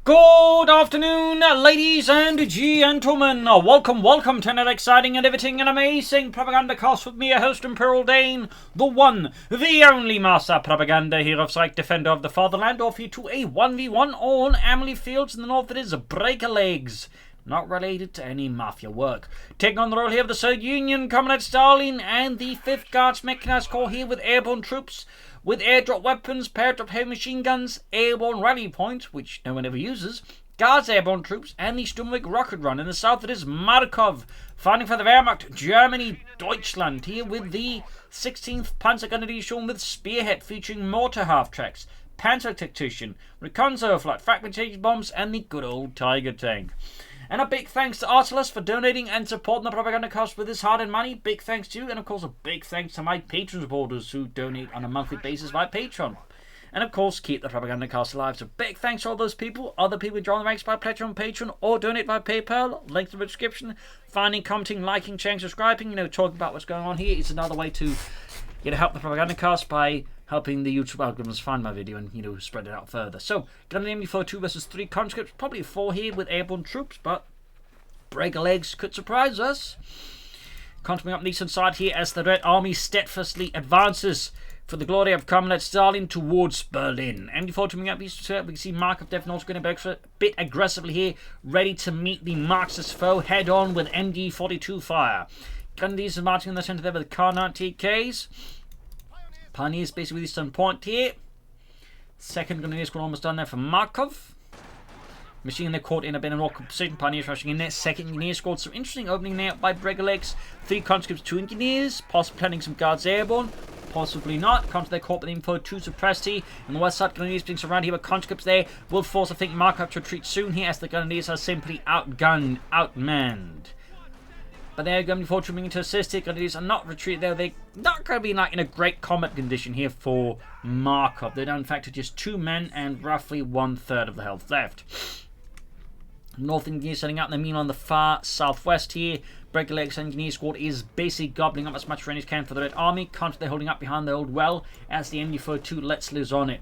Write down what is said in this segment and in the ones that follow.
Good afternoon, ladies and gentlemen. Welcome to another exciting and riveting and amazing Propagandacast with me, your host, Imperial Dane, the one, the only master propaganda hero of Psych, defender of the fatherland, off you to a 1v1 on Emily Fields in the north. It is Breakalegs, not related to any mafia work. Taking on the role here of the Soviet Union, Comrade Stalin, and the 5th Guards Mechanized Corps here with airborne troops, with airdrop weapons, paired up heavy machine guns, airborne rally points, which no one ever uses, Guards airborne troops, and the Sturmwing rocket run. In the south it is Markov, fighting for the Wehrmacht, Germany, Deutschland, here with the 16th Panzer Gunner Division with Spearhead, featuring mortar half-tracks, Panzer Tactician, Reconnaissance flight, fragmentation bombs, and the good old Tiger tank. And a big thanks to Artilus for donating and supporting the Propagandacast with his hard-earned money. Big thanks to you, and of course a big thanks to my Patreon supporters who donate on a monthly basis via Patreon. And of course, keep the Propagandacast alive. So big thanks to all those people. Other people who join the ranks by pledging on Patreon or donate via PayPal. Links in the description. Finding, commenting, liking, sharing, subscribing. Talking about what's going on here. It's another way to help the Propagandacast by helping the YouTube algorithms find my video and, spread it out further. So, gonna name you for 2 versus 3 conscripts, probably 4 here with airborne troops, but Breakalegs could surprise us. Continuing up the eastern side here as the Red Army steadfastly advances for the glory of Comrade Stalin towards Berlin. MD4 coming up east, we can see Markov definitely also going to be a bit aggressively here, ready to meet the Marxist foe head on with MD42 fire. Grenadiers are marching in the centre there with the Kar-98Ks. Pioneers basically with eastern point here. Second Grenadier squad almost done there for Markov. Machine in the caught in a bit of an awkward position. Pioneers rushing in there. Second Engineer squad. Some interesting opening there by Breakalegs. 3 conscripts, 2 engineers. Possibly planning some Guards airborne. Possibly not. Come to their caught with info 2 suppressed here. On the west side, Grenadiers being surrounded here with conscripts there. Will force, I think, Markov to retreat soon here as the Grenadiers are simply outgunned, outmanned. But they're going to be fortunate to assist it. Grenadiers are not retreated there. They're not going to be in a great combat condition here for Markov. They're down in fact to just 2 men and roughly 1/3 of the health left. North Engineers setting out. Meanwhile on the far southwest here, Breakalegs Engineer Squad is basically gobbling up as much range as can for the Red Army. Contra they're holding up behind the old well as the MD42 lets loose on it.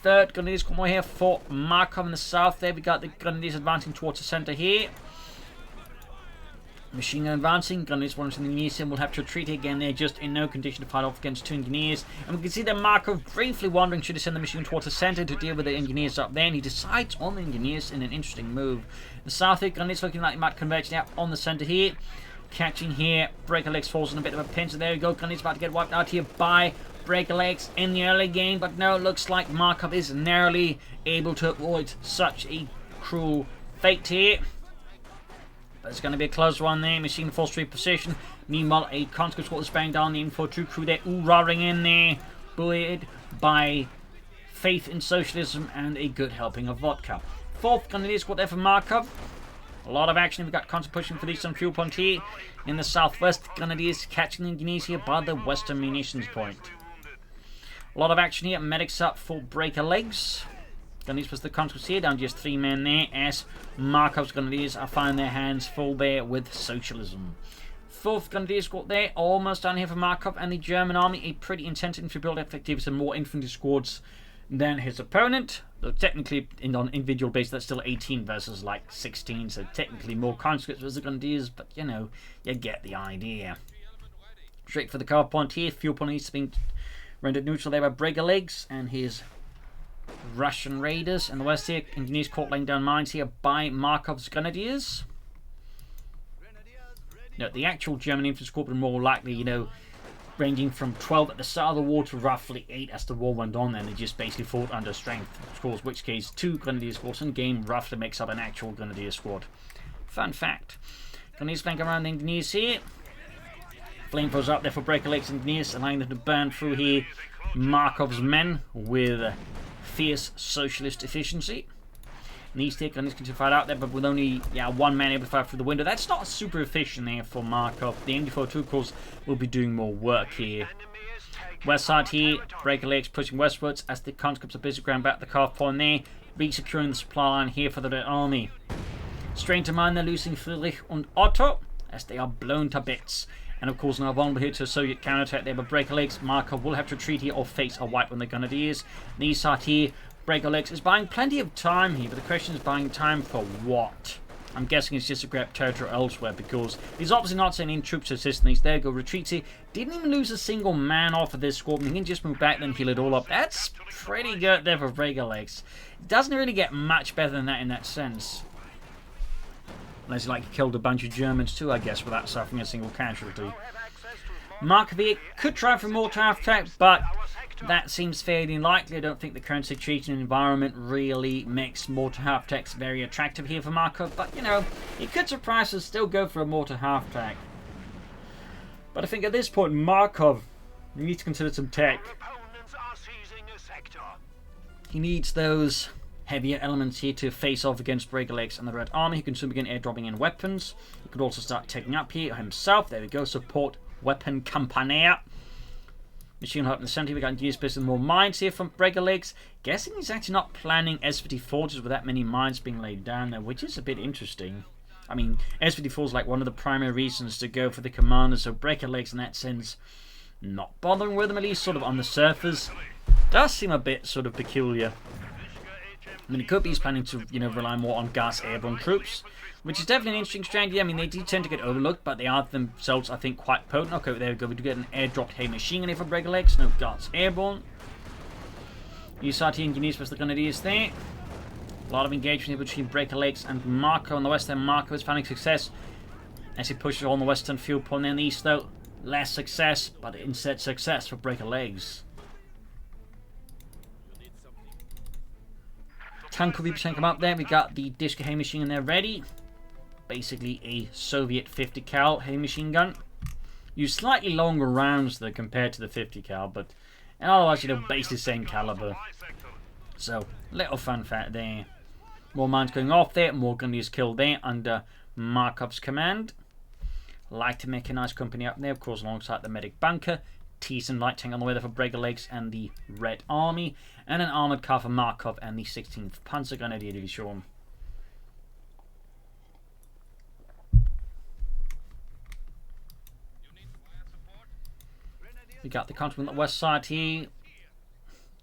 Third Grenadiers come over here for Markov in the south. There we got the Grenadiers advancing towards the centre here. Machine gun advancing, Grenadiers one from the engineers will have to retreat again. They're just in no condition to fight off against 2 engineers. And we can see that Markov briefly wondering should he send the machine towards the centre to deal with the engineers up there. And he decides on the engineers in an interesting move. The south here, Grenadiers looking like they might converge out on the centre here. Catching here, Breakalegs falls in a bit of a pinch. So there we go, Grenadiers about to get wiped out here by Breakalegs in the early game. But no, it looks like Markov is narrowly able to avoid such a cruel fate here. But it's going to be a close one there. Machine full street position. Meanwhile, a conscript squad is banging down the info2 crew there. Ooh-rahing in there. Buoyed by faith in socialism and a good helping of vodka. 4th Grenadier squad there for Markov. A lot of action. We've got conscript pushing for the eastern fuel point here. In the southwest, Grenadiers catching the engineers here by the western munitions point. A lot of action here. Medics up for Breakalegs. Grenadiers was the conscripts here, down just 3 men there, as Markov's Grenadiers are finding their hands full there with socialism. 4th Grenadier squad there, almost down here for Markov and the German army. A pretty intense infantry build effective, some more infantry squads than his opponent. Though technically, on individual basis, that's still 18 versus like 16, so technically more conscripts versus the Grenadiers, but you get the idea. Straight for the carve point here, fuel point is being rendered neutral there by Breakalegs and his Russian raiders. And the west here, engineers caught laying down mines here by Markov's Grenadiers. No, the actual German infantry corps were more likely, ranging from 12 at the start of the war to roughly 8 as the war went on, and they just basically fought under strength. Of course, which case 2 Grenadier squads in game roughly makes up an actual Grenadier squad. Fun fact. Grenadiers flank around the engineers here. Flamethrowers up there for Breakalegs engineers, allowing them to burn through here Markov's men with fierce socialist efficiency. And these take Grenadiers continue to fight out there, but with only 1 man able to fire through the window. That's not super efficient there for Markov. The MD42 of course will be doing more work here. West side here, Breakalegs pushing westwards as the conscripts are busy ground back the carve point there, re-securing the supply line here for the Red Army. Straight to mine, they're losing Friedrich and Otto as they are blown to bits. And of course now vulnerable here to a Soviet counterattack there, but Breakalegs, Markov will have to retreat here or face a wipe on the Grenadiers. These side here, Breakalegs is buying plenty of time here, but the question is buying time for what? I'm guessing it's just to grab territory elsewhere, because he's obviously not sending in troops to assist, and he's there, go retreats here. Didn't even lose a single man off of this squad, and he can just move back then heal it all up. That's pretty good there for Breakalegs. It doesn't really get much better than that in that sense. Unless he killed a bunch of Germans too, I guess, without suffering a single casualty. Markov could try for more tower attack, but that seems fairly unlikely. I don't think the current situation and environment really makes mortar half attacks very attractive here for Markov. But, you know, he could surprise us, still go for a mortar half attack. But I think at this point, Markov needs to consider some tech. He needs those heavier elements here to face off against Breakalegs and the Red Army. He can soon begin airdropping in weapons. He could also start taking up here himself. There we go, support weapon Campania. Machine Hut in the center. We got engineers based on more mines here from Breakalegs. Guessing he's actually not planning S-54s with that many mines being laid down there, which is a bit interesting. I mean, S-54 is like one of the primary reasons to go for the commanders, so Breakalegs in that sense, not bothering with them, at least sort of on the surface. Does seem a bit sort of peculiar. I mean, he could be planning to, you know, rely more on gas airborne troops, which is definitely an interesting strategy. I mean, they do tend to get overlooked, but they are themselves, I think, quite potent. Okay, there we go. We do get an airdropped heavy machine gun here for Breakalegs. No gas airborne. USRT engineers plus the grenadiers there. A lot of engagement here between Breakalegs and Markov on the west end. Markov is finding success as he pushes on the western field point. In the east, though, less success, but instead success for Breakalegs. Tank will be come up there. We got the Disco heavy machine gun there ready. Basically a Soviet 50 cal heavy machine gun. Use slightly longer rounds though compared to the 50 cal, but otherwise, you know, basically same caliber. So, little fun fact there. More mines going off there, more grenadiers killed there under Markov's command. Like to make a nice company up there, of course, alongside the medic bunker. T-10 light tank on the way there for Breakalegs and the Red Army, and an armoured car for Markov and the 16th Panzer Grenadier Division. We got the country on the west side here,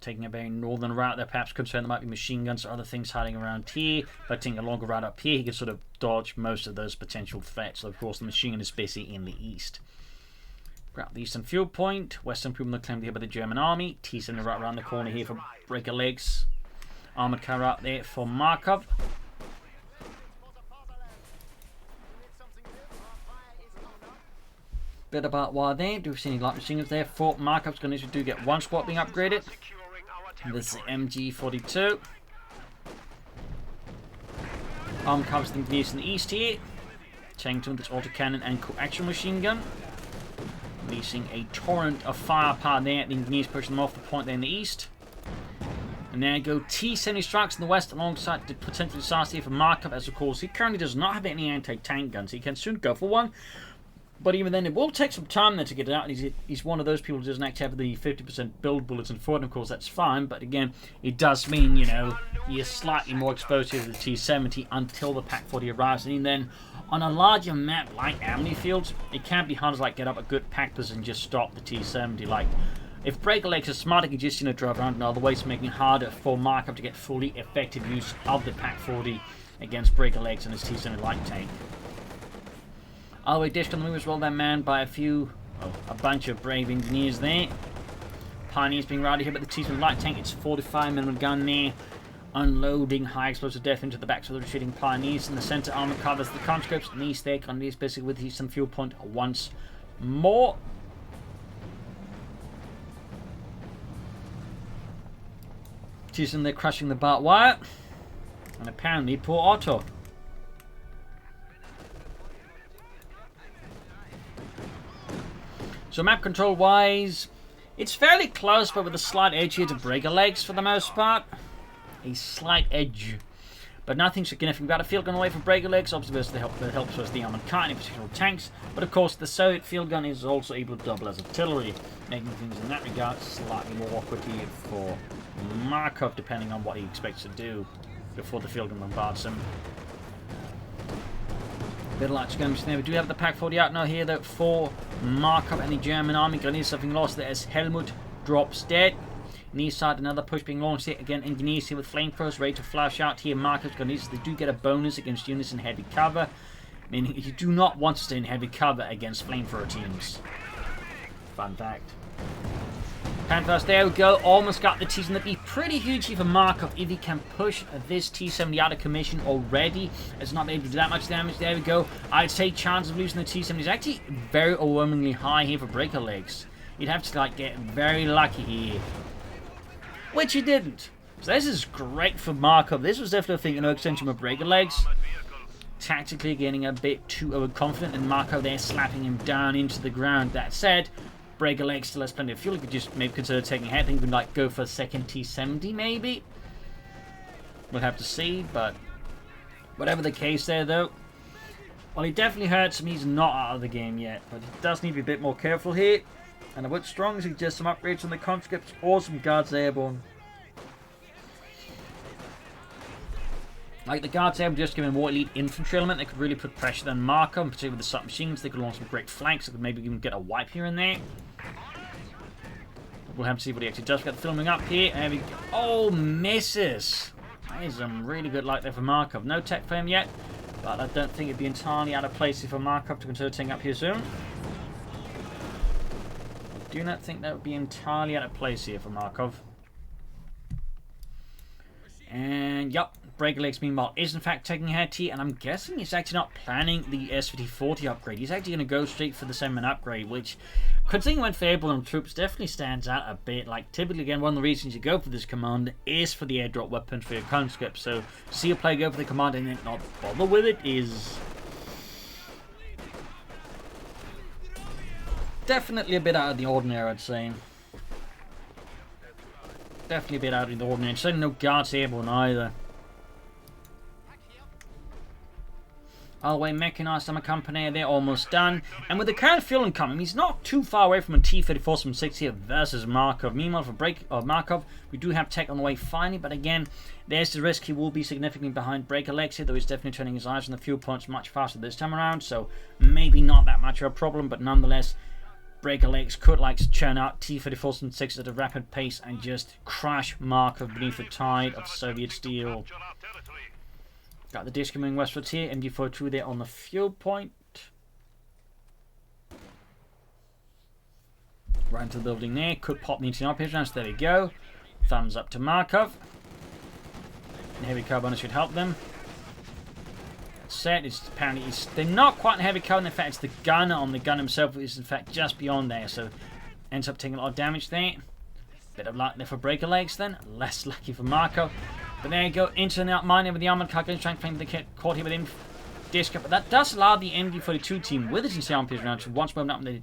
taking a very northern route. They're perhaps concerned there might be machine guns or other things hiding around here, but taking a longer route up here, he can sort of dodge most of those potential threats. So of course, the machine gun is basically in the east. Grab the eastern field point. Western improvement claimed here by the German army. T-10 right around the corner here for Breakalegs. Armoured car out there for Markov. Bit about why there. Do we see any light machine guns there? For Markov's going to do get one squad being upgraded. This is the MG42. Armoured car is in the east here. Changing with its autocannon and coaxial machine gun. Releasing a torrent of firepower there. The engineers pushing them off the point there in the east. And there you go, T-70 strikes in the west alongside the potential disaster here for Markov, as of course he currently does not have any anti-tank guns. He can soon go for one, but even then it will take some time there to get it out. He's one of those people who doesn't actually have the 50% build bullets in front. Of course, that's fine, but again, it does mean, you know, he is slightly more exposed to the T-70 until the Pak-40 arrives, and then on a larger map like Amity Fields, it can be hard to like get up a good pack position and just stop the T-70. Like, if Breakalegs is smart, he can just, you know, drive around in other ways, making it harder for Markov to get fully effective use of the Pak-40 against Breakalegs and his T-70 light tank. Otherway dished on the move as well, they're manned by a bunch of brave engineers there. Pioneers being routed here, but the T-70 light tank, it's 45mm gun there. Unloading high explosive death into the backs of the retreating Pioneers. In the center, armor covers the conscripts, and these there, Grenadiers basically with the some fuel point once more. T-70 they're crushing the barbed wire. And apparently, poor Otto. So map control wise, it's fairly close, but with a slight edge here to Breakalegs for the most part. A slight edge, but nothing significant. We've got a field gun away from Breakalegs, obviously that helps us the armored car, any particular tanks, but of course the Soviet field gun is also able to double as artillery, making things in that regard slightly more awkward here for Markov, depending on what he expects to do before the field gun bombards him. Bit of light skirmish there. We do have the Pak-40 out now here though for Markov and the German army. Grenadiers something lost there as Helmut drops dead. Knee side, another push being launched here. Again, engineers here with flamethrowers ready to flash out here. Markov's got these. They do get a bonus against units in heavy cover, meaning you do not want to stay in heavy cover against flamethrower teams. Fun fact. Panthers, there we go. Almost got the T-70. That'd be pretty huge here for Markov if he can push this T-70 out of commission already. It's not able to do that much damage. There we go. I'd say chance of losing the T-70 is actually very overwhelmingly high here for Breakalegs. You'd have to like get very lucky here, which he didn't. So this is great for Markov. This was definitely, I think, an extension of Breakalegs. Tactically getting a bit too overconfident, and Markov there slapping him down into the ground. That said, Breakalegs still has plenty of fuel. You could just maybe consider taking ahead. I think we'd like go for a second T-70 maybe. We'll have to see, but whatever the case there though. Well, he definitely hurts him. He's not out of the game yet, but he does need to be a bit more careful here. And I would strongly suggest some upgrades on the conscripts or some guards airborne. Like the guards airborne, just giving more elite infantry element, they could really put pressure on Markov, particularly with the submachines. They could launch some great flanks. They could maybe even get a wipe here and there. We'll have to see what he actually does. We've got the filming up here. And we go. Oh, misses. That is some really good luck there for Markov. No tech for him yet, but I don't think it'd be entirely out of place for Markov to consider taking up here soon. I do not think that would be entirely out of place here for Markov. And yep, Breakalegs meanwhile is in fact taking ahead here, and I'm guessing he's actually not planning the S5040 upgrade. He's actually going to go straight for the Semin upgrade, which, considering when favourable on troops, definitely stands out a bit. Like, typically, again, one of the reasons you go for this command is for the airdrop weapons for your conscript. So, see a player go for the command and then not bother with it is definitely a bit out of the ordinary, I'd say. Definitely a bit out of the ordinary. And certainly no guards airborne either. All the way mechanized summer company, they're almost done. And with the current fuel incoming, he's not too far away from a T-34-6 here versus Markov. Meanwhile, for Markov, we do have tech on the way finally, but again, there's the risk he will be significantly behind Breakalegs here, though he's definitely turning his eyes on the fuel points much faster this time around, so maybe not that much of a problem, but nonetheless, Breakalegs could like to churn out T-34-6 at a rapid pace and just crash Markov beneath the tide of Soviet steel. Got the disc coming westwards here, MG42 there on the fuel point. Right into the building there, could pop the anti-up here, so there we go. Thumbs up to Markov. And heavy carbon should help them. Set, it's apparently they're not quite in heavy carbon. In fact, it's the gunner on the gun himself is in fact just beyond there, so ends up taking a lot of damage there. Bit of luck there for Breakalegs then, less lucky for Markov. But there you go, into and out mining with the armored calculator, trying to claim the caught here within disc. But that does allow the MD42 team with its NCR round to once more up the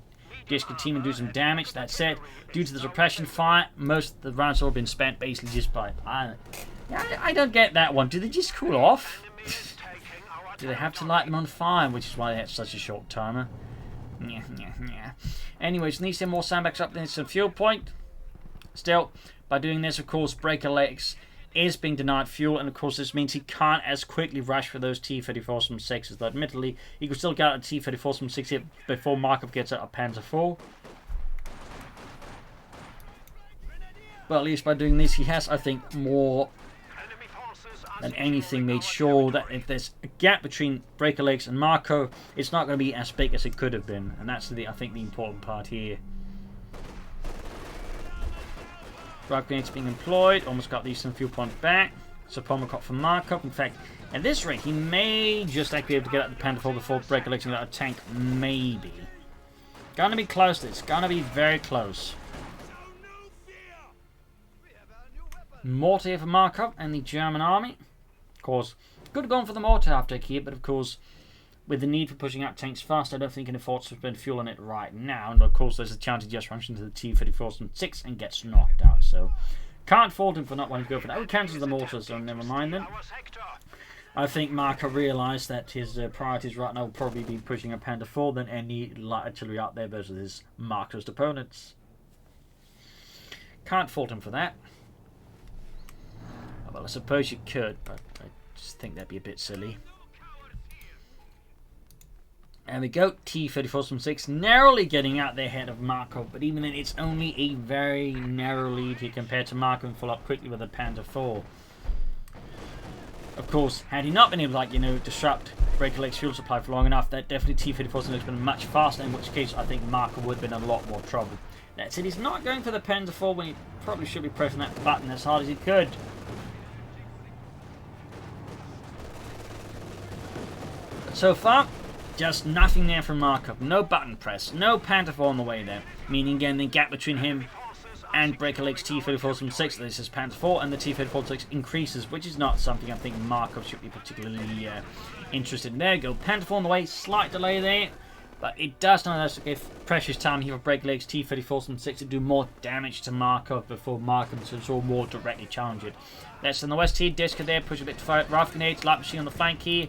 disc team and do some damage. That said, due to the suppression fire, most of the rounds have been spent basically just by. I don't get that one. Do they just cool off? Do they have to light them on fire, which is why they have such a short timer? Yeah. Anyways, needs some more sandbags up there, some fuel point. Still, by doing this, of course, Breakalegs is being denied fuel, and of course this means he can't as quickly rush for those T-34-6s. Though admittedly, he could still get a T-34-6 here before Markov gets out of Panzer IV. But at least by doing this, he has, I think, more than anything made sure that if there's a gap between Breakalegs and Markov, it's not going to be as big as it could have been. And that's, I think, the important part here. Rock grenades being employed. Almost got these some fuel points back. So Pomacop for Markov. In fact, at this rate, he may just be able to get out the Panther before Breakalegs can get out a tank. Maybe. Gonna be close. It's gonna be very close. Mortar here for Markov and the German army. Of course, could have gone for the mortar after here, but of course, with the need for pushing out tanks fast, I don't think he can afford to spend fuel on it right now. And of course, there's a chance he just runs into the T-34-6 and gets knocked out. So, can't fault him for not wanting to go for that. We cancel the mortar, so never mind then. I think Markov realised that his priorities right now will probably be pushing a Panther IV than any light artillery out there versus his Marxist opponents. Can't fault him for that. Well, I suppose you could, but I just think that'd be a bit silly. There we go, T-34 from 6 narrowly getting out there ahead of Markov, but even then it's only a very narrow lead here compared to Markov and full up quickly with a Panther 4. Of course, had he not been able to, like, you know, disrupt Breakalegs' fuel supply for long enough, that definitely T-34 would have been much faster, in which case I think Markov would have been in a lot more trouble. That said, he's not going for the Panther 4 when he probably should be pressing that button as hard as he could. But so far, just nothing there from Markov. No button press, no Panther 4 on the way there. Meaning again, the gap between him and Breakalegs T-34 from 6, this is Panther 4, and the T-34 6 increases, which is not something I think Markov should be particularly interested in. There you go, Panther 4 on the way, slight delay there, but it does nonetheless give precious time here for Breakalegs T-34 from 6 to do more damage to Markov before Markov can sort of more directly challenge it. That's in the west here, Disca there, push a bit to fire Rifle Grenades, Light Machine on the flank here.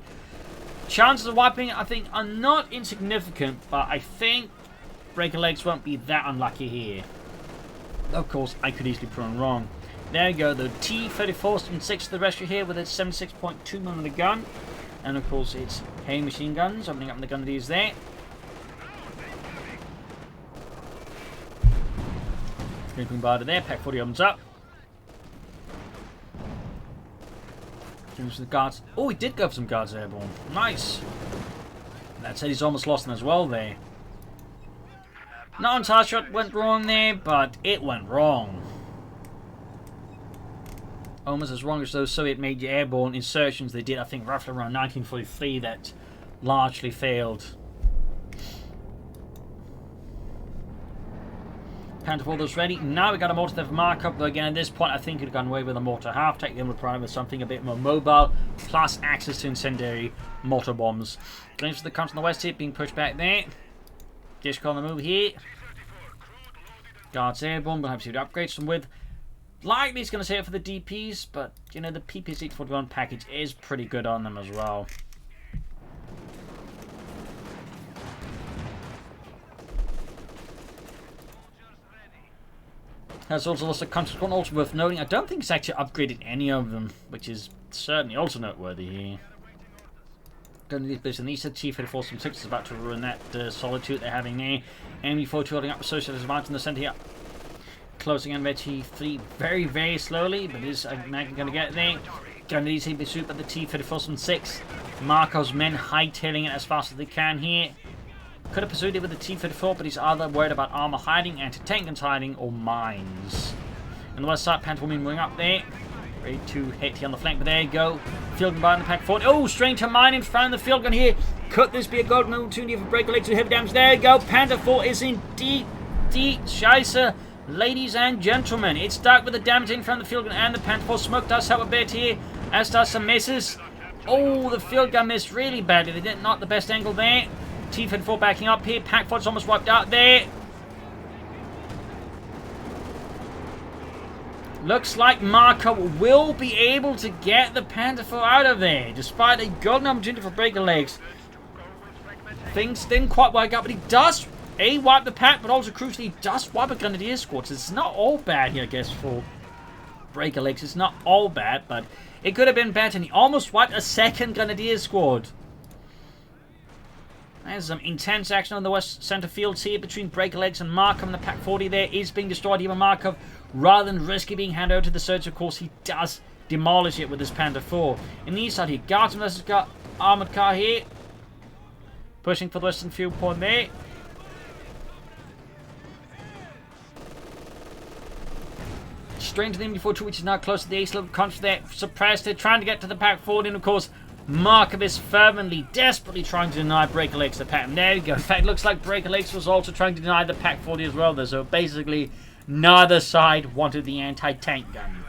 Chances of wiping it, I think, are not insignificant, but I think Breakalegs won't be that unlucky here. Of course, I could easily prove them wrong. There you go, the T-34 from 6 to the rescue here with its 76.2mm gun. And of course, it's heavy machine guns, opening up the gun that is there. Creeping by there, Pack 40 opens up. The guards. Oh, he did go for some guards airborne. Nice. That said, he's almost lost them as well there. Not entire shot went wrong there, but it went wrong. Almost as wrong as those Soviet made airborne insertions they did, I think, roughly around 1943 that largely failed. Panther 4 those ready. Now we got a mortar there for Markov, but again at this point I think he'd gone away with a mortar half, take them with something a bit more mobile, plus access to incendiary mortar bombs. Glimpse of the country on the west here being pushed back there. Just on the move here. Guards airborne, we'll have to upgrade some with. Likely he's going to say it for the DPs, but you know the PP-841 package is pretty good on them as well. Has also lost a country squad, also worth noting. I don't think it's actually upgraded any of them, which is certainly also noteworthy here. Going to these and these T-34 from 6 is about to ruin that solitude they're having there. ME-42 holding up associated advantage in the centre here. Closing in with T-3 very, very slowly, but is going to get there. Going to these heavy pursuit by the T-34 from 6. Markov's men hightailing it as fast as they can here. Could have pursued it with the T-34, but he's either worried about armour hiding, anti-tank guns hiding, or mines. On the west side, Panther moving up there. Ready to hit here on the flank, but there you go. Field gun by in the pack forward. Oh, straight to mine in front of the field gun here. Could this be a golden opportunity for Breakalegs to heavy damage? There you go. Panther 4 is in deep scheisse. Ladies and gentlemen, it's stuck with the damage in front of the field gun and the Panther 4. Smoke does help a bit here, as does some misses. Oh, the field gun missed really badly. They did not the best angle there. T-34 backing up here. Pack 4's almost wiped out there. Looks like Markov will be able to get the Panther 4 out of there, despite a golden opportunity for Breakalegs. Things didn't quite work out, but he does wipe the pack, but also crucially he does wipe a Grenadier squad. So it's not all bad here, I guess, for Breakalegs. It's not all bad, but it could have been better, and he almost wiped a second Grenadier squad. There's some intense action on the west centre fields here between Breakalegs and Markov, and the Pack 40 there is being destroyed here by Markov. Rather than risky being handed over to the surge, of course, he does demolish it with his Panther 4. In the east side here, Guardsman versus armoured car here. Pushing for the western field point there. Straight into the MD42, which is now close to the ace level country there. Suppressed it, trying to get to the Pack 40, and of course, Markov is fervently, desperately trying to deny Breakalegs the pack. And there you go. In fact, it looks like Breakalegs was also trying to deny the Pack 40 as well, though. So basically, neither side wanted the anti-tank gun.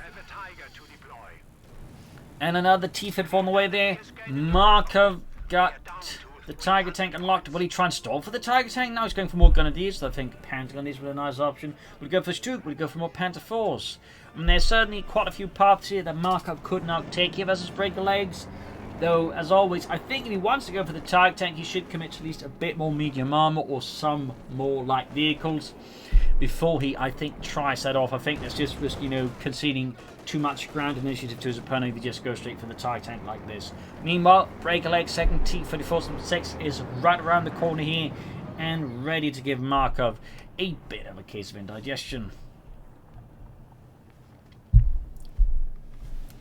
And another T-34 on the way there. Markov got the Tiger tank unlocked. Will he try and stall for the Tiger tank? Now he's going for more Grenadiers. So I think Panther Grenadiers would be a nice option. Will he go for Stuke? Will he go for more Panther 4s? And there's certainly quite a few paths here that Markov could now take here versus Breakalegs. Though, as always, I think if he wants to go for the Tiger tank, he should commit to at least a bit more medium armor or some more light vehicles before he, I think, tries that off. I think that's just, you know, conceding too much ground initiative to his opponent if he just goes straight for the TIE tank like this. Meanwhile, Breakaleg's second T-34-6 is right around the corner here and ready to give Markov a bit of a case of indigestion.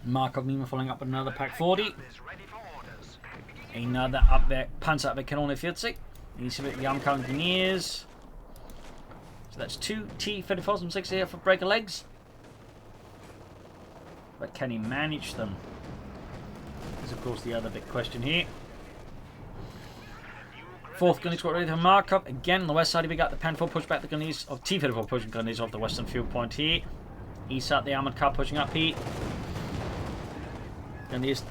Markov meanwhile following up with another Pak 40. Another Panzerabwehr 40. He's a bit Yamka Engineers. So that's 2 T-34-6 here for Breakalegs. But can he manage them? Is of course the other big question here. Fourth gunny squad ready for Markov. Again on the west side we got the Pan 4 push back the gunnies of T-34 pushing gunnies off the western field point here. East side the armoured car pushing up here. Gunnies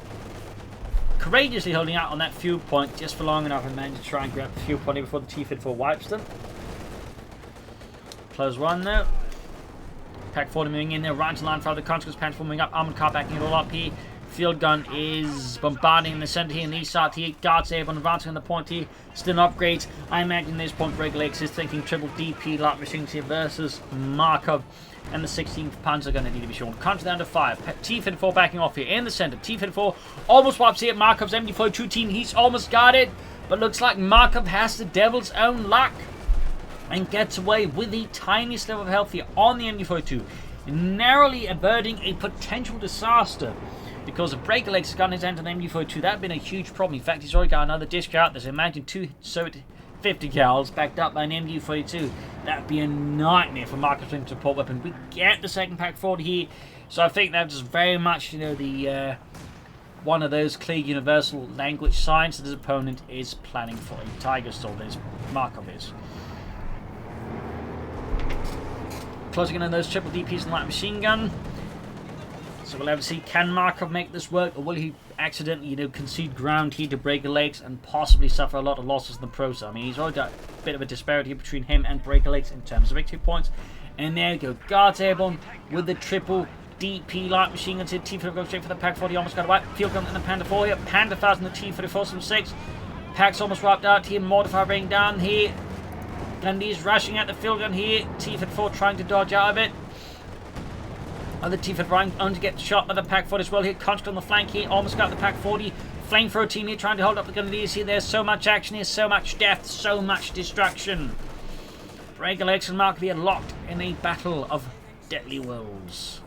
courageously holding out on that fuel point just for long enough and managed to try and grab the fuel point before the T-34 wipes them. Close one though. Pak 40 moving in there, right into line for the consequence. Pan 4 moving up, armoured car backing it all up here. Field gun is bombarding in the centre here, in the east side here. Guards Airborne advancing on the point here. Still upgrades. I imagine this point Breakalegs is thinking triple DP light machines here versus Markov. And the 16th Panzer going to need to be shown. Counter down to 5. T-34 backing off here in the centre. T-34 almost wipes here. Markov's MD-42 team. He's almost got it. But looks like Markov has the devil's own luck. And gets away with the tiniest level of health here on the MD-42. Narrowly averting a potential disaster. Because if Breakalegs has gotten his hand on the MD-42, that would have been a huge problem. In fact, he's already got another disc out. There's imagine 2 50 cals backed up by an MD-42. That would be a nightmare for Markov's support weapon. We get the second Pak 40 here. So I think that's very much, you know, the one of those clear universal language signs that his opponent is planning for a Tiger Storm. There's Markov is. Closing in on those triple DPs and light machine gun. So we'll have to see, can Markov make this work, or will he accidentally, you know, concede ground here to Breakalegs and possibly suffer a lot of losses in the process? I mean, he's already got a bit of a disparity between him and Breakalegs in terms of victory points. And there you go, Guards Airborne with the triple DP light machine guns here. T-34 goes straight for the Pak 40, almost got a wipe. Field gun and the Panda 4 here. Panda 1000 the T-34-6. Pak's almost wiped out here. Mortifier raining down here. Gundy's rushing at the field gun here. T-34 trying to dodge out of it. Other T-34 only to get shot by the Pak 40 as well here. Constant on the flank here. Almost got the Pak 40. Flamethrower team here trying to hold up the Gundy's here. There's so much action here. So much death. So much destruction. Breakalegs and Markov here locked in a battle of deadly wills.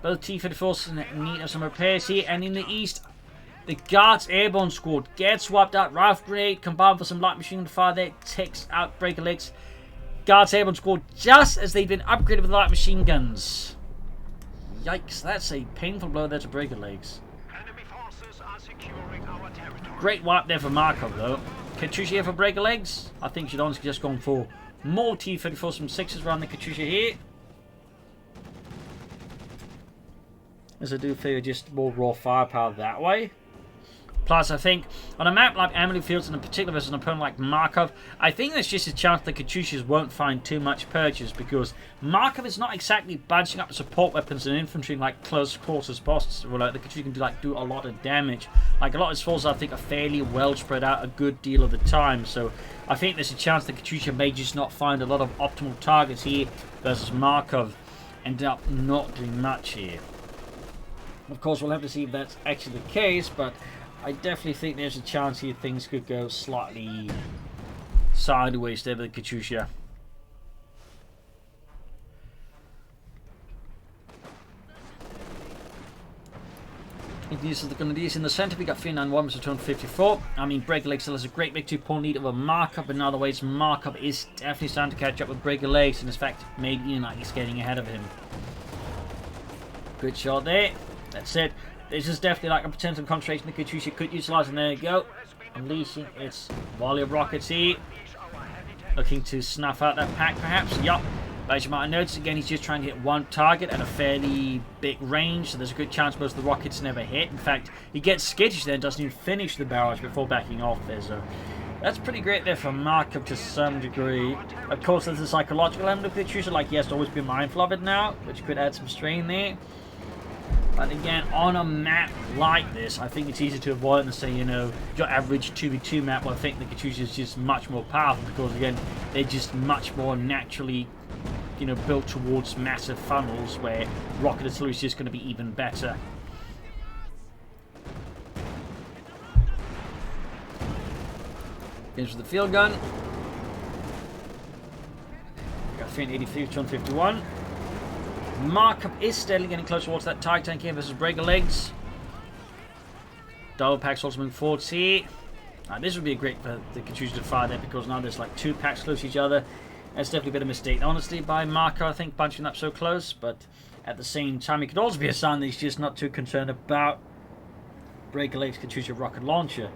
Both T-34s in need of some repairs here. And in the east, the Guards Airborne squad gets wiped out. Rifle grenade combined with some light machine fire there. Takes out Breakalegs. Guards Airborne squad just as they've been upgraded with light machine guns. Yikes, that's a painful blow there to Breakalegs. Enemy forces are securing our territory. Great wipe there for Markov though. Katyusha here for Breakalegs. I think she'd honestly just gone for more T-34s from 6s around the Katyusha here. As I do feel just more raw firepower that way. Plus, I think, on a map like Amalie Fields, and in particular versus an opponent like Markov, I think there's just a chance the Katyushas won't find too much purchase, because Markov is not exactly bunching up the support weapons and infantry like close quarters bosses, where like the Katyusha can do a lot of damage. Like, a lot of his forces, I think, are fairly well spread out a good deal of the time, so I think there's a chance the Katyusha may just not find a lot of optimal targets here versus Markov, end up not doing much here. Of course, we'll have to see if that's actually the case, but I definitely think there's a chance here things could go slightly sideways there with the Katyusha. These are the Grenadiers in the centre. We got 391 versus 254. I mean, Breakalegs still has a great victory point lead over Markov. In other ways, Markov is definitely starting to catch up with Breakalegs, and in fact, maybe even like he's getting ahead of him. Good shot there. That's it. This is definitely like a potential concentration the Katyusha could utilise, and there you go. Unleashing its volley of rockets here. Looking to snuff out that Pak, perhaps. Yup. But as you might have noticed, again, he's just trying to hit one target at a fairly big range, so there's a good chance most of the rockets never hit. In fact, he gets skittish there and doesn't even finish the barrage before backing off there, so that's pretty great there for Markov to some degree. Of course, there's a psychological element of Katyusha, like he has to always be mindful of it now, which could add some strain there. But again, on a map like this, I think it's easy to avoid and say, you know, your average 2v2 map. Well, I think the Katyusha is just much more powerful because, again, they're just much more naturally, you know, built towards massive funnels where rocket artillery is just going to be even better. Finish with the field gun. Got 383, 251. Markov is steadily getting closer towards that Tiger tank here versus Breakalegs. Double packs also moving forwards here. This would be a great for the Katyusha to fire there, because now there's like 2 packs close to each other. That's definitely a bit of a mistake, honestly, by Markov, I think, bunching up so close. But at the same time, it could also be a sign that he's just not too concerned about Breakalegs' Katyusha rocket launcher,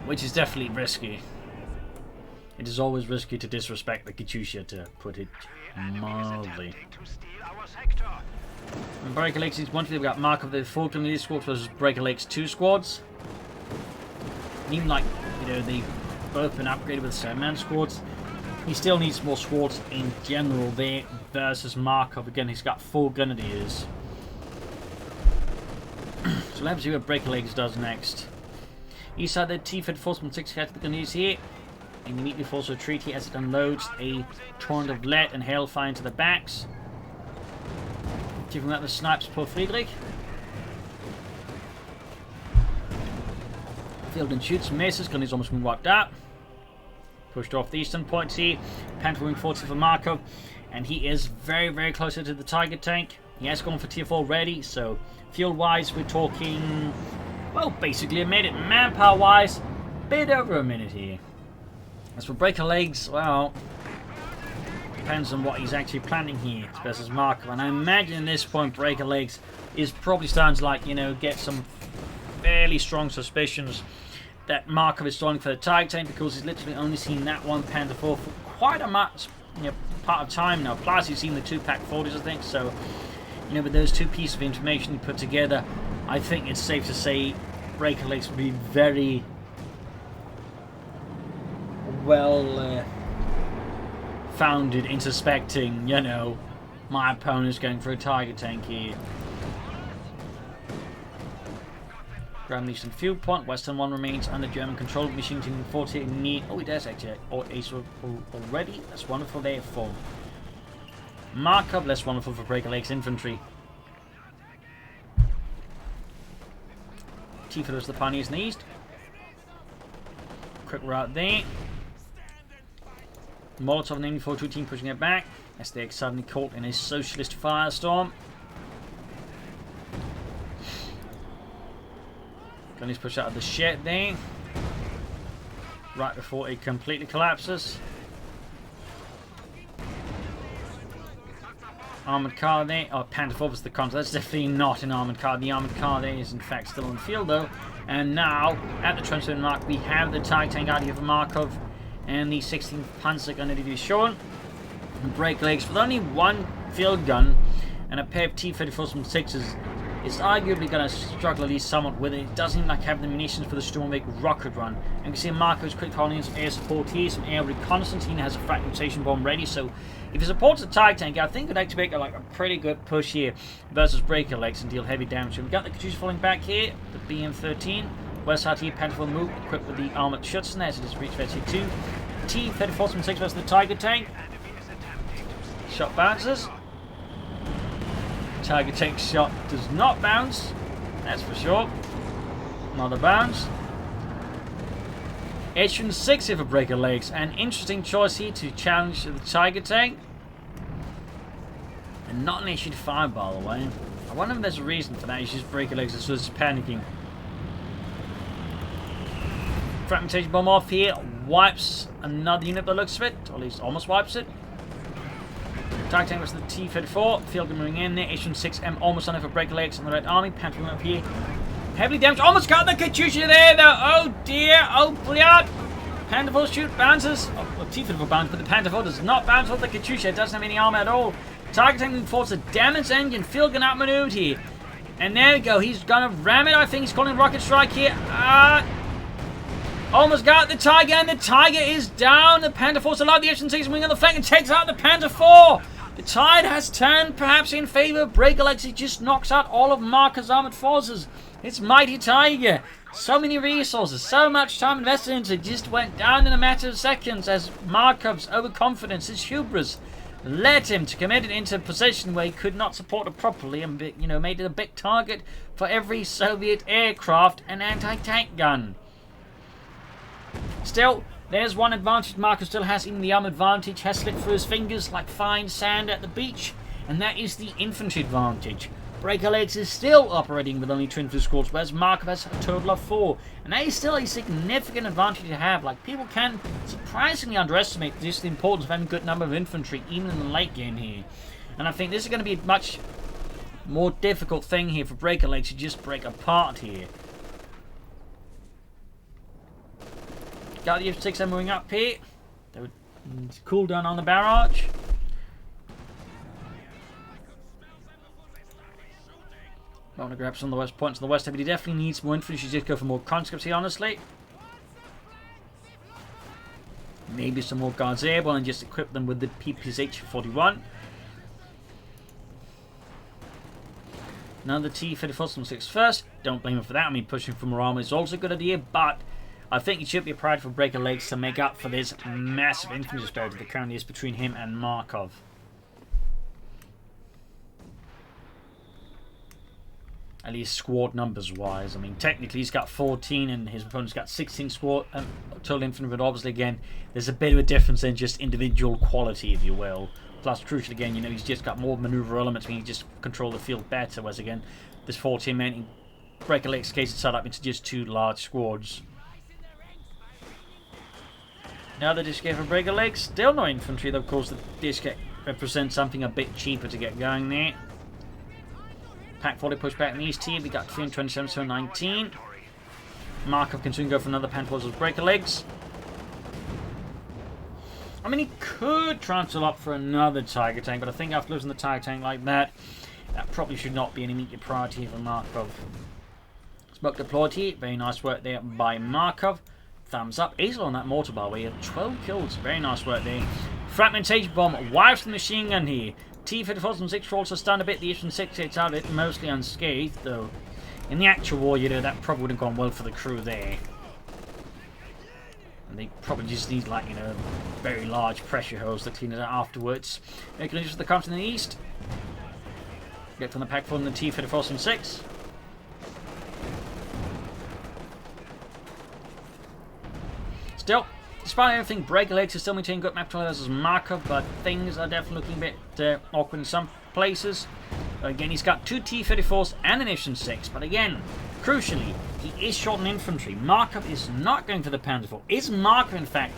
which is definitely risky. It is always risky to disrespect the Katyusha, to put it mildly. And Breakalegs is one. We've got Markov the full community squad versus Breakalegs 2 squads. And even like, you know, they've both been upgraded with 7-man squads. He still needs more squads in general there versus Markov. Again, he's got 4 grenadiers. So let's see what Breakalegs does next. East side, the T-34.6 catch the grenadiers here. And immediately falls a retreat here as it unloads a torrent of lead and hellfire into the backs. Giving that the snipes poor Friedrich. Field and shoots, misses, gun is almost been wiped out. Pushed off the eastern points here. Panther moving forward for Markov. And he is very, very close to the Tiger tank. He has gone for tier 4 already, so field wise we're talking, well, basically a minute. Manpower wise, bit over a minute here. As for Breakalegs, well, depends on what he's actually planning here versus Markov. And I imagine at this point Breakalegs is probably starting to, like, you know, get some fairly strong suspicions that Markov is starting for the Tiger tank, because he's literally only seen that one Panther 4 for quite a much, you know, part of time now. Plus he's seen the 2-pack 40s, I think. So, you know, with those 2 pieces of information you put together, I think it's safe to say Breakalegs will be very well founded in suspecting, you know, my opponent's going for a Tiger tank here. Grand Eastern Field Point, Western 1 remains under German control. Machine Team 40 need. Oh, he does actually. Oh, ace already. That's wonderful there for Markov. Less wonderful for Breakalegs infantry. Tifa does the pioneers in the east. Quick route there. Molotov and 84 team pushing it back. SDX suddenly caught in a socialist firestorm. Gunny's push out of the shed there. Right before it completely collapses. Armoured car there. Oh, Panther 4 was the counter. That's definitely not an armoured car. The armoured car there is in fact still on the field though. And now, at the transfer mark, we have the Tiger tank out here for Markov. And the 16th Panzer gun to be shown. And Breakalegs with only 1 field gun and a pair of T-34.6s is arguably going to struggle at least somewhat with it. It doesn't like have the munitions for the Stormwake rocket run. And you can see Markov's quick holding some air support here, some air reconnaissance. He has a fragmentation bomb ready, so if he supports the Tiger tank, I think it would actually make a pretty good push here versus Breakalegs and deal heavy damage. So we've got the Katyusha falling back here, the BM-13. West side here, Panther will move, equipped with the armoured Schutzen as it is reached versus 2. T-34.6 versus the Tiger tank. Shot bounces. Tiger tank shot does not bounce, that's for sure. Another bounce. H-6 here for Breakalegs. An interesting choice here to challenge the Tiger tank. And not an H-5, by the way. I wonder if there's a reason for that. It's just Breakalegs is just panicking. Fragmentation bomb off here. Wipes another unit by the looks of it. Or at least almost wipes it. Tiger tank was the T-34. Field moving in there. H-6M almost on it for Breakalegs on the Red Army. Panther up here. Heavily damaged. Almost got the Katyusha there though. Oh dear. Oh bliat. Panther 4 shoot bounces. Oh, well, T-34 bounces, but the Panther 4 does not bounce with the Katyusha. It doesn't have any armor at all. Tiger tank forces a damaged engine. Field gun outmaneuvered here. And there we go. He's gonna ram it. I think he's calling rocket strike here. Almost got the Tiger, and the Tiger is down. The Panther 4's allowed the H-6 wing on the flank and takes out the Panther 4. The tide has turned perhaps in favor of Breakalegs. He just knocks out all of Markov's armored forces. It's Mighty Tiger. So many resources, so much time invested into it just went down in a matter of seconds as Markov's overconfidence, his hubris, led him to commit it into a position where he could not support it properly and, made it a big target for every Soviet aircraft and anti-tank gun. Still, there's one advantage Markov still has, even the arm advantage has slipped through his fingers like fine sand at the beach, and that is the infantry advantage. Breakalegs is still operating with only 2 infantry squads, whereas Markov has a total of 4. And that is still a significant advantage to have. Like, people can surprisingly underestimate just the importance of having a good number of infantry, even in the late game here. And I think this is going to be a much more difficult thing here for Breakalegs to just break apart here. Got the F6 moving up here. They would cool down on the barrage. I want to grab some of the west points on the west, but he definitely needs more infantry. He should just go for more conscripts here, honestly. Maybe some more guards airborne and just equip them with the PPSH-41. Another T-34 from 6 first. Don't blame him for that. I mean, pushing for more armor is also a good idea, but I think it should be a pride for Breakalegs to make up for this massive infantry disparity that currently is between him and Markov. At least squad numbers wise. I mean, technically he's got 14 and his opponent's got 16 squad total infantry, but obviously again there's a bit of a difference in just individual quality, if you will. Plus, crucial again, he's just got more maneuver elements, meaning he just control the field better, whereas again this 14 men in Breakalegs' case is set up into just 2 large squads. Now the disc for Breakalegs, still no infantry, though of course the disc represents something a bit cheaper to get going there. Pack 40 push back in the east here. We got 327 to 19. Markov can soon go for another Pantoise with Breakalegs. I mean, he could transfer up for another Tiger tank, but I think after losing the Tiger tank like that, that probably should not be an immediate priority for Markov. Smoke deployed here. Very nice work there by Markov. Thumbs up. Easily on that mortar bar. We have 12 kills. Very nice work there. Fragmentation bomb. Wipes the machine gun here. T-34 and 6 also stunned a bit. The F6 gets out of it, mostly unscathed, though in the actual war, that probably would have gone well for the crew there. And they probably just need, like, very large pressure hose to clean it out afterwards. Making use of the comes in the east. Get from the pack from the T-34 and 6. Still, despite everything, Breakalegs is still maintaining good map control as Markov, but things are definitely looking a bit awkward in some places. Again, he's got 2 T-34s and an F6, but again, crucially, he is short on infantry. Markov is not going for the Panzer IV. Is Markov, in fact,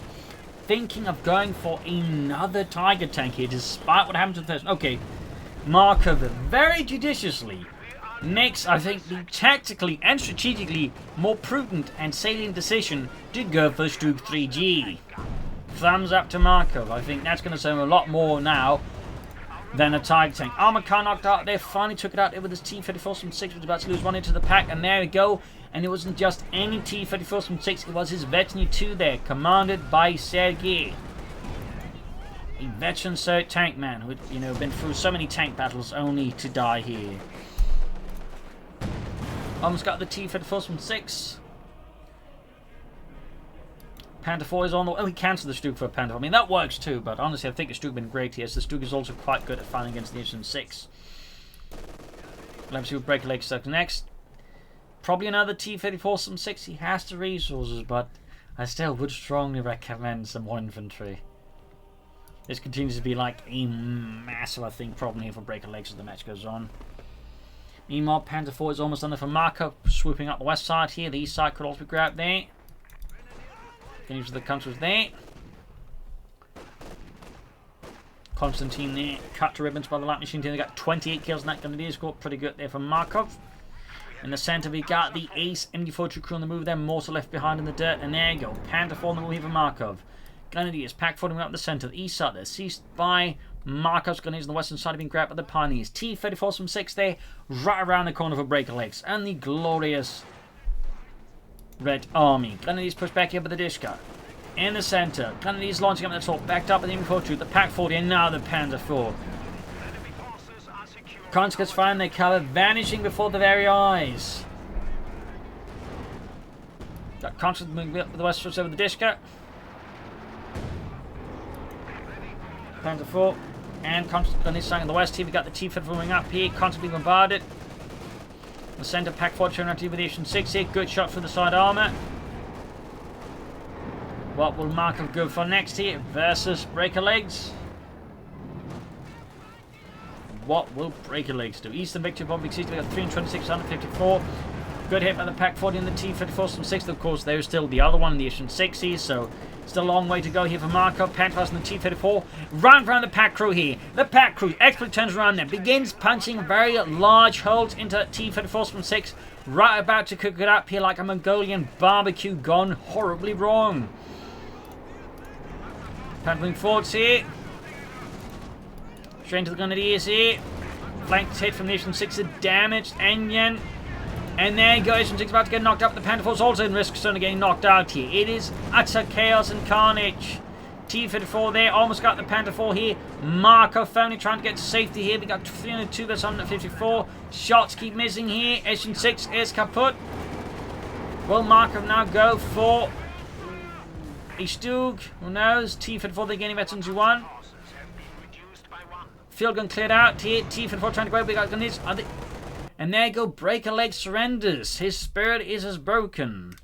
thinking of going for another Tiger tank here, despite what happened to the first? Okay, Markov very judiciously makes, I think, the tactically and strategically more prudent and salient decision to go for Stug 3G. Thumbs up to Markov. I think that's going to serve a lot more now than a Tiger tank. Armour car knocked out there. Finally took it out there with his T-34 from 6, was about to lose one into the pack, and there we go. And it wasn't just any T-34 from 6, it was his Veteran 2 there, commanded by Sergei. A veteran tank man who had, been through so many tank battles only to die here. Almost got the T-34 from 6. Panther 4 is on the... Oh, he cancelled the Stug for a Panther 4. I mean, that works too, but honestly, I think the Stug has been great here. So the Stug is also quite good at fighting against the F6. Let's see what Breakalegs does next. Probably another T-34 from 6. He has the resources, but I still would strongly recommend some more infantry. This continues to be like a massive, I think, problem here for Breakalegs as the match goes on. Meanwhile, Panther 4 is almost under for Markov, swooping up the west side here. The east side could also be grabbed there. Finish the counters there. Constantine there, cut to ribbons by the light machine team. They got 28 kills in that Grenadier squad. Pretty good there for Markov. In the centre, we got the Ace MD4 crew on the move there. Mortar left behind in the dirt. And there you go. Panther 4 on the move here for Markov. Grenadiers, pack 40 up the centre. The east side there, seized by Markov's Grenadiers on the western side have been grabbed by the Pioneers. T-34 from 6 there, right around the corner for Breakalegs. And the glorious Red Army. Grenadiers push back here by the Dishka. In the centre, Grenadiers launching up the top, backed up by the MD4 the Pack 40, and now the Panther 4. Conscripts find their cover, vanishing before the very eyes Got Constant moving up to the west over the Dishka. Panther 4. And Constant on this side on the west here. We got the T-54 moving up here. Constant being bombarded. The centre Pack 4 turning around with the Ocean 6 here. Good shot for the side armour. What will Markov go for next here versus Breakalegs? What will Breakalegs do? Eastern Victory Bomb Big City, we got 326, 154. Good hit by the Pack 40 and the T-54 from 6th. Of course, there's still the other one in the Ocean 60s, so still a long way to go here for Markov. Panthers and the T-54 round around the Pack crew here. The Pack crew expertly turns around there, begins punching very large holes into T-54s from 6. Right about to cook it up here like a Mongolian barbecue gone horribly wrong. Paddling forwards here. Straight into the Grenadiers here. Flanked hit from the Ocean 6, damaged Enyan. And there you go, Ocean 6 about to get knocked up. The Panther 4's also in risk of getting knocked out here. It is utter chaos and carnage. T-54 there, almost got the Panther 4 here. Markov finally trying to get to safety here. We got 302 that's on the 54. Shots keep missing here. Ocean 6 is kaput. Will Markov now go for a Stug? Who knows? T-54 they're gaining veterans who won. Field gun cleared out here. T-54 trying to go. We got guns. And there you go. Breakaleg surrenders. His spirit is as broken.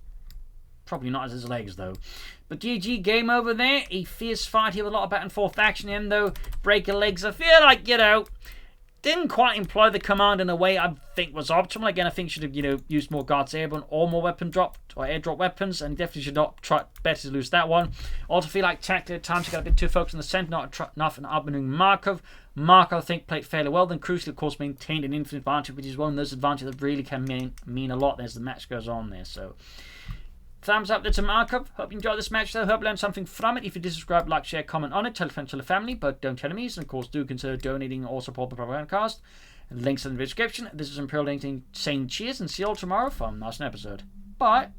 Probably not as his legs though. But GG, game over there. A fierce fight here with a lot of back and forth action in though. Breakalegs, I feel like, didn't quite employ the command in a way I think was optimal. Again, I think should have, used more guards airborne or more weapon dropped or airdrop weapons, and definitely should not try better to lose that one. Also feel like tactically at times he got a bit too focused on the centre, not enough in outmaneuvering Markov. Markov, I think, played fairly well. Then crucially, of course, maintained an infinite advantage, which is one of those advantages that really can mean a lot as the match goes on there. So, thumbs up there to Markov. Hope you enjoyed this match though. Hope you learned something from it. If you did, subscribe, like, share, comment on it. Tell a friend, tell a family, but don't tell enemies. And of course, do consider donating or support the Propagandacast. Links in the description. This is Imperial Dating saying cheers and see you all tomorrow for another episode. Bye.